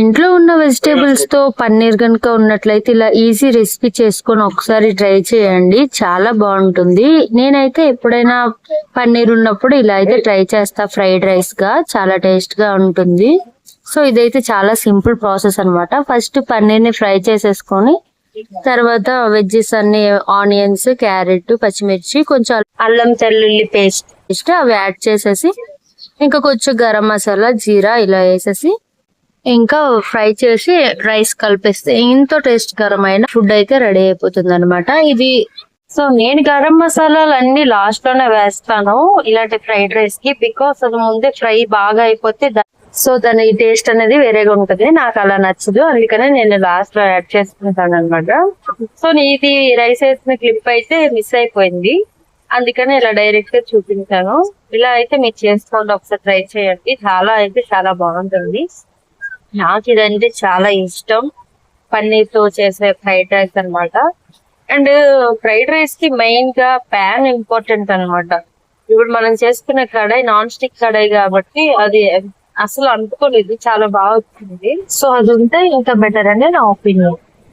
ఇంట్లో ఉన్న వెజిటేబుల్స్ తో పన్నీర్ కనుక ఉన్నట్లయితే ఇలా ఈజీ రెసిపీ చేసుకొని ఒకసారి ట్రై చేయండి, చాలా బాగుంటుంది. నేనైతే ఎప్పుడైనా పన్నీర్ ఉన్నప్పుడు ఇలా అయితే ట్రై చేస్తా, ఫ్రైడ్ రైస్ గా చాలా టేస్ట్ గా ఉంటుంది. సో ఇదైతే చాలా సింపుల్ ప్రాసెస్ అన్నమాట. ఫస్ట్ పన్నీర్ ని ఫ్రై చేసేసుకొని తర్వాత వెజ్జెస్ అన్ని ఆనియన్స్, క్యారెట్, పచ్చిమిర్చి, కొంచెం అల్లం తెల్లుల్లి పేస్ట్ అవి యాడ్ చేసేసి ఇంకా కొంచెం గరం మసాలా, జీరా ఇలా వేసేసి ఇంకా ఫ్రై చేసి రైస్ కలిపేస్తే ఎంతో టేస్ట్ కరమైన ఫుడ్ అయితే రెడీ అయిపోతుంది అనమాట. ఇది సో నేను గరం మసాలాలు అన్ని లాస్ట్ లోనే వేస్తాను ఇలాంటి ఫ్రైడ్ రైస్ కి, బికాస్ అది ముందే ఫ్రై బాగా అయిపోతే సో దాని టేస్ట్ అనేది వేరేగా ఉంటది. నాకు అలా నచ్చదు, అందుకనే నేను లాస్ట్ లో యాడ్ చేసుకుంటాను అనమాట. సో ఇది రైస్ వేసిన క్లిప్ అయితే మిస్ అయిపోయింది, అందుకనే ఇలా డైరెక్ట్ గా చూపించాను. ఇలా అయితే మీరు చేసుకోండి, ఒకసారి ట్రై చేయండి, చాలా బాగుంటుంది. నాకు ఇదంటే చాలా ఇష్టం, పన్నీర్ తో చేసే ఫ్రైడ్ రైస్ అన్నమాట. అండ్ ఫ్రైడ్ రైస్ కి మెయిన్ గా ప్యాన్ ఇంపార్టెంట్ అన్నమాట. ఇప్పుడు మనం చేసుకునే కడాయి నాన్ స్టిక్ కడాయి కాబట్టి అది అసలు అంటుకోలేదు, చాలా బాగా వచ్చింది. సో అది ఉంటే ఇంకా బెటర్ అని నా ఒపీనియన్.